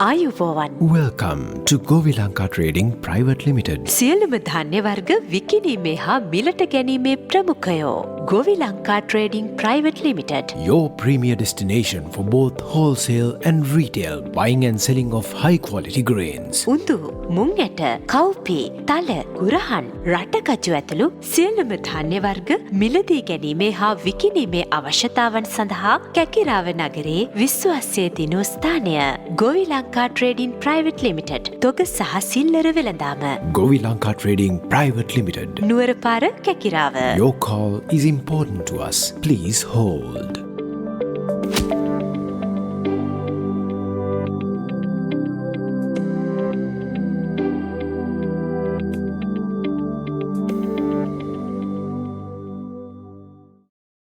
ආයුබෝවන්. Welcome to Govi Lanka Trading Private Limited. සියලුම ධාන්‍ය වර්ග විකිණීමේ හා මිලට ගැනීමේ ප්‍රමුඛයෝ. Govi Lanka Trading Private Limited. Your premier destination for both wholesale and retail buying and selling of high quality grains. උඳු, මුං ඇට, කව්පි, තල, කුරහන්, රටකචු ඇතුළු සියලුම ධාන්‍ය වර්ග මිලදී ගැනීමේ හා විකිණීමේ අවශ්‍යතාවන් සඳහා කැකිරාව නගරයේ විශ්වාසයේ දිනු ස්ථානය. Govi Lanka Trading Private Limited. තොග සහ සිල්ලර වෙළඳාම. Govi Lanka Trading Private Limited. Nuwarapara කැකිරාව. Your call is important to us. Please hold.